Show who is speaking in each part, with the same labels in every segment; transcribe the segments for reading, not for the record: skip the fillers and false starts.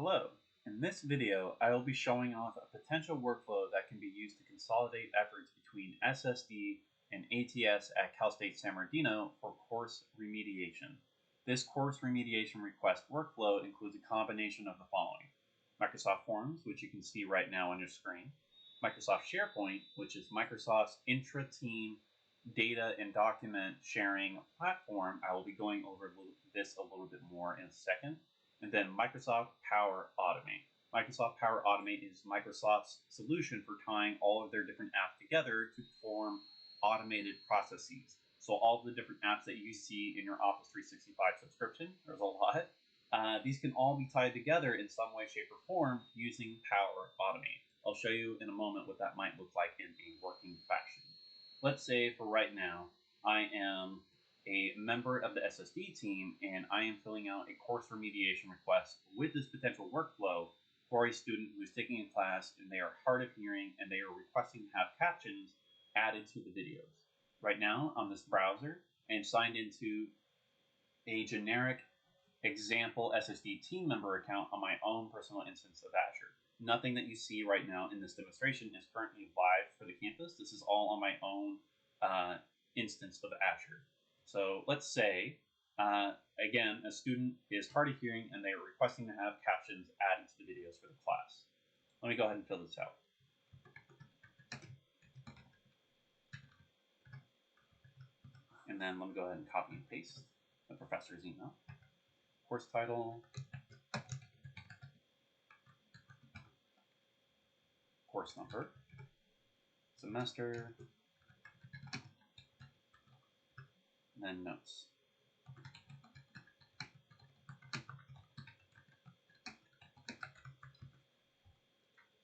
Speaker 1: Hello. In this video, I will be showing off a potential workflow that can be used to consolidate efforts between SSD and ATS at Cal State San Bernardino for course remediation. This course remediation request workflow includes a combination of the following: Microsoft Forms, which you can see right now on your screen; Microsoft SharePoint, which is Microsoft's intra-team data and document sharing platform. I will be going over this a little bit more in a second. And then Microsoft Power Automate. Microsoft Power Automate is Microsoft's solution for tying all of their different apps together to form automated processes. So all of the different apps that you see in your Office 365 subscription, there's a lot, these can all be tied together in some way, shape, or form using Power Automate. I'll show you in a moment what that might look like in a working fashion. Let's say for right now, I am a member of the SSD team, and I am filling out a course remediation request with this potential workflow for a student who is taking a class and they are hard of hearing and they are requesting to have captions added to the videos. Right now on this browser, I am signed into a generic example SSD team member account on my own personal instance of Azure. Nothing that you see right now in this demonstration is currently live for the campus. This is all on my own instance of Azure. So let's say, again, a student is hard of hearing and they are requesting to have captions added to the videos for the class. Let me go ahead and fill this out. And then let me go ahead and copy and paste the professor's email. Course title, course number, semester, and then notes.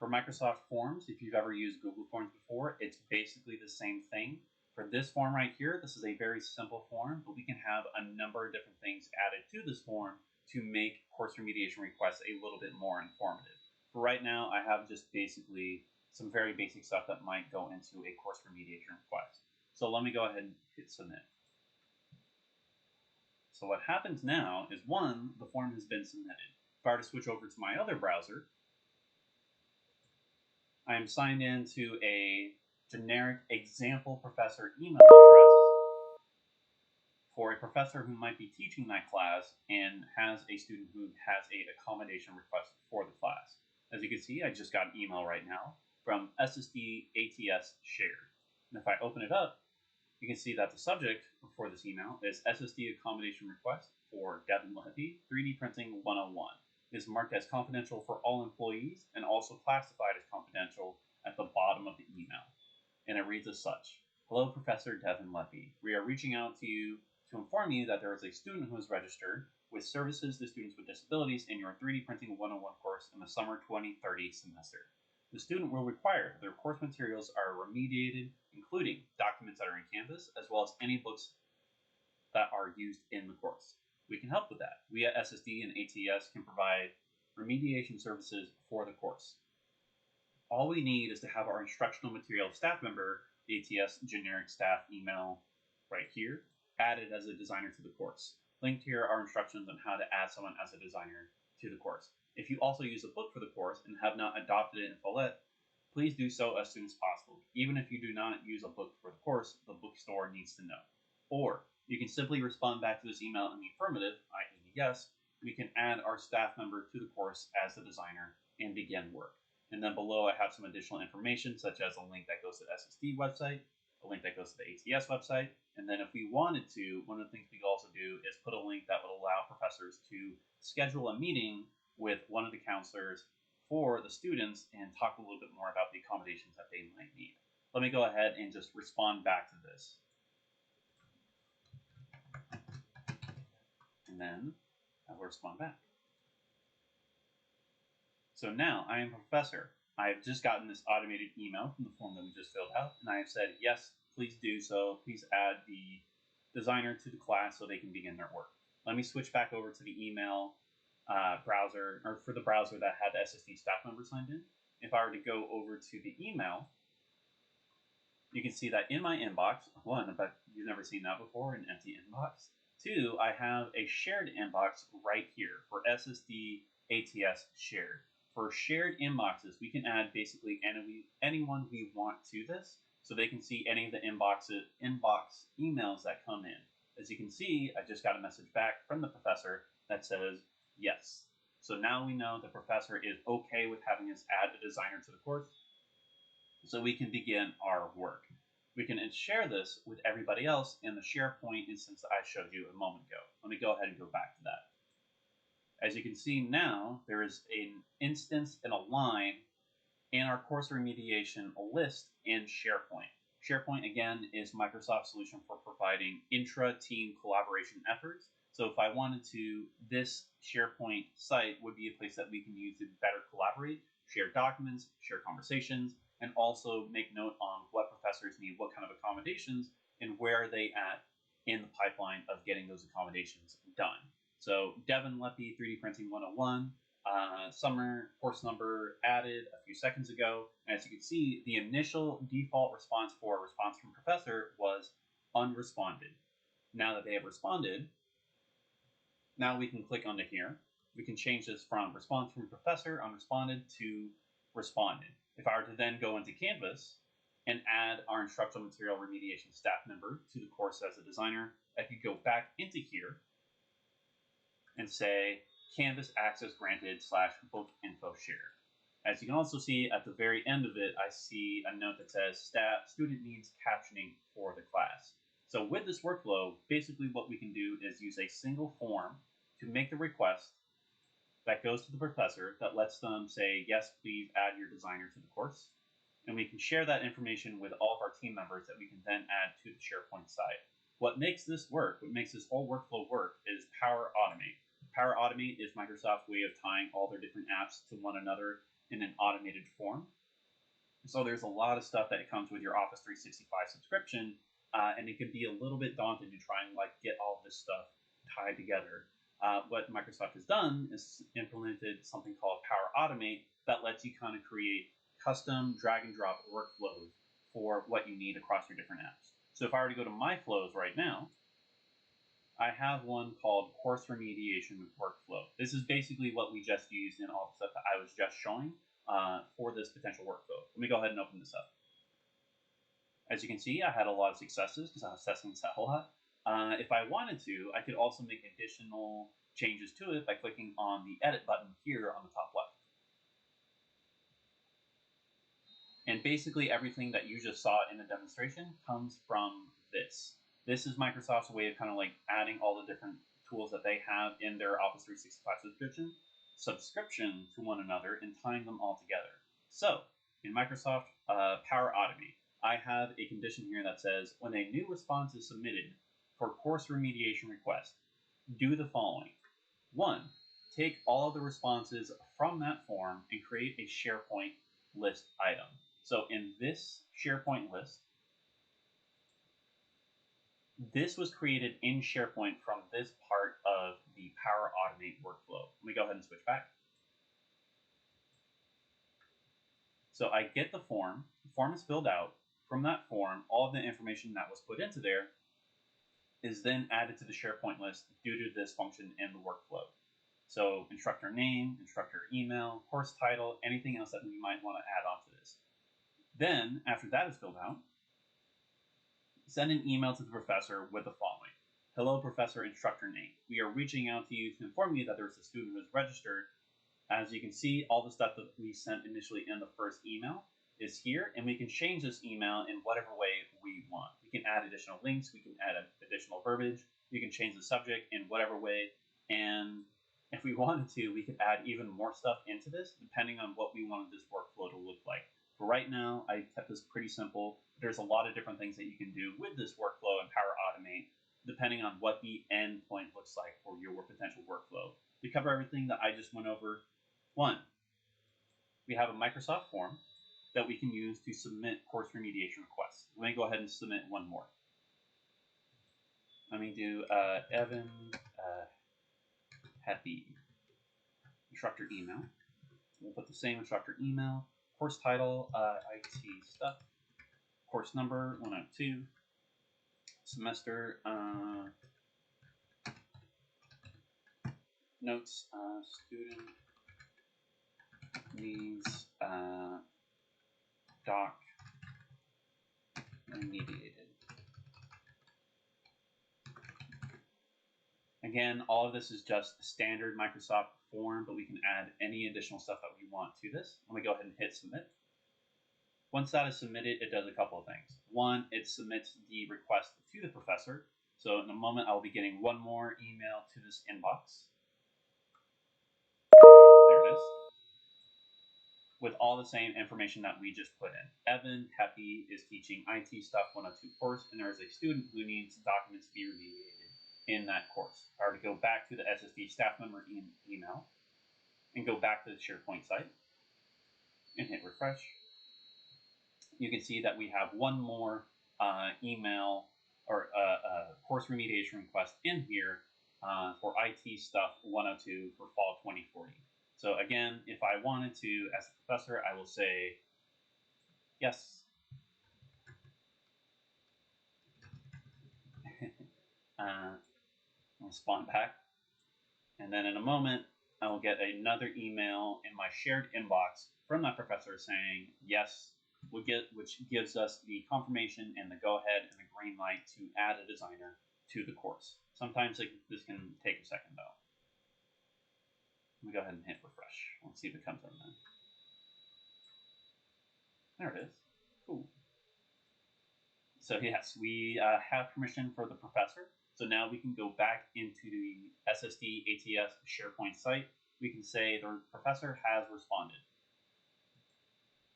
Speaker 1: For Microsoft Forms, if you've ever used Google Forms before, it's basically the same thing. For this form right here, this is a very simple form, but we can have a number of different things added to this form to make course remediation requests a little bit more informative. For right now, I have just basically some very basic stuff that might go into a course remediation request. So let me go ahead and hit submit. So what happens now is, one, the form has been submitted. If I were to switch over to my other browser, I am signed into a generic example professor email address for a professor who might be teaching that class and has a student who has an accommodation request for the class. As you can see, I just got an email right now from SSD ATS shared. And if I open it up, you can see that the subject for this email is SSD accommodation request for Devin Levy, 3D Printing 101. It is marked as confidential for all employees and also classified as confidential at the bottom of the email. And it reads as such: Hello, Professor Devin Levy. We are reaching out to you to inform you that there is a student who is registered with Services to Students with Disabilities in your 3D Printing 101 course in the summer 2030 semester. The student will require their course materials are remediated, including documents that are in Canvas, as well as any books that are used in the course. We can help with that. We at SSD and ATS can provide remediation services for the course. All we need is to have our instructional material staff member, ATS generic staff email right here, added as a designer to the course. Linked here are instructions on how to add someone as a designer to the course. If you also use a book for the course and have not adopted it in Follett, please do so as soon as possible. Even if you do not use a book for the course, the bookstore needs to know. Or you can simply respond back to this email in the affirmative, i.e. yes. We can add our staff member to the course as the designer and begin work. And then below I have some additional information, such as a link that goes to the SSD website, a link that goes to the ATS website, and then if we wanted to, one of the things we could also do is put a link that would allow professors to schedule a meeting with one of the counselors for the students and talk a little bit more about the accommodations that they might need. Let me go ahead and just respond back to this. And then I will respond back. So now I am a professor. I have just gotten this automated email from the form that we just filled out, and I have said, yes, please do so. Please add the designer to the class so they can begin their work. Let me switch back over to the email browser, or for the browser that had the SSD staff member signed in. If I were to go over to the email, you can see that in my inbox, one, but you've never seen that before, an empty inbox. Two, I have a shared inbox right here for SSD ATS shared. For shared inboxes, we can add basically anyone we want to this, so they can see any of the inbox emails that come in. As you can see, I just got a message back from the professor that says yes. So now we know the professor is okay with having us add a designer to the course, so we can begin our work. We can share this with everybody else in the SharePoint instance that I showed you a moment ago. Let me go ahead and go back to that. As you can see now, there is an instance and a line in our course remediation list in SharePoint. SharePoint, again, is Microsoft's solution for providing intra-team collaboration efforts. So if I wanted to, this SharePoint site would be a place that we can use to better collaborate, share documents, share conversations, and also make note on what professors need, what kind of accommodations, and where are they at in the pipeline of getting those accommodations done. So Devin Leppy, 3D Printing 101, summer course number added a few seconds ago. And as you can see, the initial default response for response from professor was unresponded. Now that they have responded, now we can click onto here. We can change this from response from professor unresponded to responded. If I were to then go into Canvas and add our instructional material remediation staff member to the course as a designer, I could go back into here and say Canvas access granted / book info shared. As you can also see at the very end of it, I see a note that says student needs captioning for the class. So with this workflow, basically what we can do is use a single form to make the request that goes to the professor that lets them say, yes, please add your designer to the course. And we can share that information with all of our team members that we can then add to the SharePoint site. What makes this work, what makes this whole workflow work, is Power Automate. Power Automate is Microsoft's way of tying all their different apps to one another in an automated form. So there's a lot of stuff that comes with your Office 365 subscription, and it can be a little bit daunting to try and get all this stuff tied together. What Microsoft has done is implemented something called Power Automate that lets you kind of create custom drag and drop workflows for what you need across your different apps. So if I were to go to my flows right now, I have one called Course Remediation Workflow. This is basically what we just used in all the stuff that I was just showing for this potential workflow. Let me go ahead and open this up. As you can see, I had a lot of successes because I was testing this out a lot. If I wanted to, I could also make additional changes to it by clicking on the Edit button here on the top left. And basically everything that you just saw in the demonstration comes from this. This is Microsoft's way of kind of adding all the different tools that they have in their Office 365 subscription to one another and tying them all together. So in Microsoft Power Automate, I have a condition here that says when a new response is submitted for course remediation request, do the following. 1, take all of the responses from that form and create a SharePoint list item. So in this SharePoint list, this was created in SharePoint from this part of the Power Automate workflow. Let me go ahead and switch back. So I get the form is filled out. From that form, all of the information that was put into there is then added to the SharePoint list due to this function in the workflow. So instructor name, instructor email, course title, anything else that we might want to add onto this. Then, after that is filled out, send an email to the professor with the following. Hello, Professor Instructor Name. We are reaching out to you to inform you that there is a student who is registered. As you can see, all the stuff that we sent initially in the first email is here, and we can change this email in whatever way we want. We can add additional links, we can add additional verbiage, we can change the subject in whatever way, and if we wanted to, we could add even more stuff into this depending on what we wanted this workflow to look like. For right now, I kept this pretty simple. There's a lot of different things that you can do with this workflow and Power Automate depending on what the end point looks like for your potential workflow. To cover everything that I just went over, 1, we have a Microsoft form that we can use to submit course remediation requests. Let me go ahead and submit one more. Let me do Evan Happy instructor email. We'll put the same instructor email, course title, IT stuff, course number 102, semester notes, student needs doc remediated. Again, all of this is just standard Microsoft form, but we can add any additional stuff that we want to this. Let me go ahead and hit submit. Once that is submitted, it does a couple of things. One, it submits the request to the professor. So in a moment, I'll be getting one more email to this inbox. There it is. With all the same information that we just put in. Evan Pepe is teaching IT Stuff 102 course, and there is a student who needs documents to be remediated in that course. If I were to go back to the SSD staff member email and go back to the SharePoint site and hit refresh, you can see that we have one more email or course remediation request in here for IT Stuff 102 for fall 2040. So again, if I wanted to, as a professor, I will say yes. I'll spawn back. And then in a moment, I will get another email in my shared inbox from that professor saying yes, which gives us the confirmation and the go-ahead and the green light to add a designer to the course. Sometimes this can take a second, though. Let me go ahead and hit refresh. Let's see if it comes in then. There it is. Cool. So yes, we have permission for the professor. So now we can go back into the SSD ATS SharePoint site. We can say the professor has responded.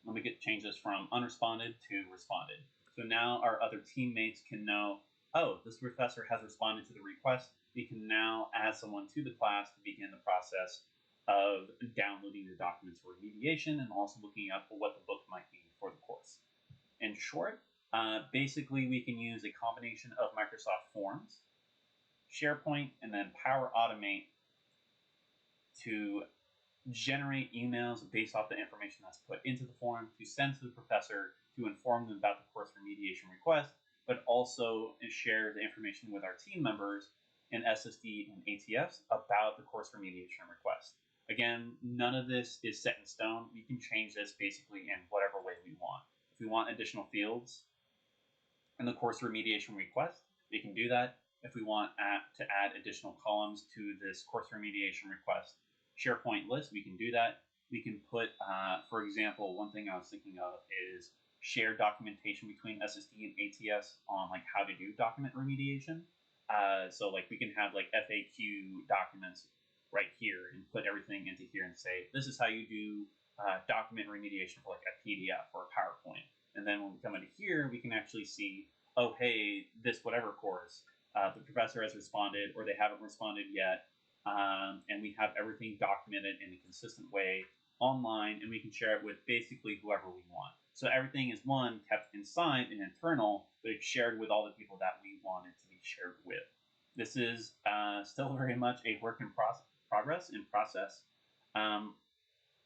Speaker 1: Let me change this from unresponded to responded. So now our other teammates can know, oh, this professor has responded to the request. We can now add someone to the class to begin the process of downloading the documents for remediation and also looking up what the book might be for the course. In short, basically we can use a combination of Microsoft Forms, SharePoint, and then Power Automate to generate emails based off the information that's put into the form to send to the professor to inform them about the course remediation request, but also share the information with our team members in SSD and ATS about the course remediation request. Again, none of this is set in stone. We can change this basically in whatever way we want. If we want additional fields in the course remediation request, we can do that. If we want to add additional columns to this course remediation request SharePoint list, we can do that. We can put, for example, one thing I was thinking of is share documentation between SSD and ATS on like how to do document remediation. So like we can have like FAQ documents right here and put everything into here and say, this is how you do document remediation for like a PDF or a PowerPoint. And then when we come into here, we can actually see, oh, hey, this whatever course, the professor has responded or they haven't responded yet. And we have everything documented in a consistent way online, and we can share it with basically whoever we want. So everything is, one, kept inside and internal, but it's shared with all the people that we want it to be shared with. This is still very much a work in progress and process.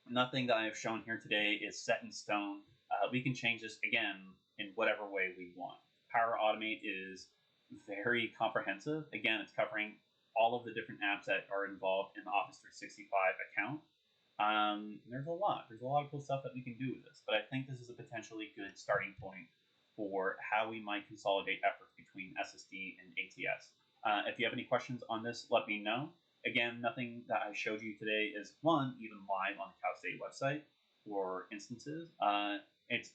Speaker 1: Nothing that I have shown here today is set in stone. We can change this, again, in whatever way we want. Power Automate is very comprehensive. Again, it's covering all of the different apps that are involved in the Office 365 account. There's a lot of cool stuff that we can do with this, but I think this is a potentially good starting point for how we might consolidate efforts between SSD and ATS. If you have any questions on this, let me know. Again, nothing that I showed you today is, one, even live on the Cal State website or instances. It's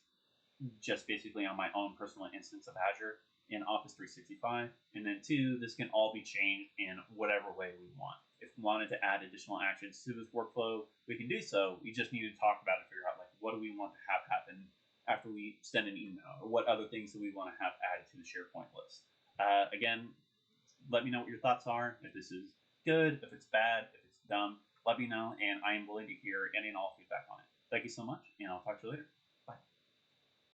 Speaker 1: just basically on my own personal instance of Azure in Office 365. And then two, this can all be changed in whatever way we want. If we wanted to add additional actions to this workflow, we can do so. We just need to talk about it, figure out like what do we want to have happen after we send an email, or what other things do we want to have added to the SharePoint list. Again, let me know what your thoughts are. If this is good, if it's bad, if it's dumb, let me know, and I am willing to hear any and all feedback on it. Thank you so much, and I'll talk to you later.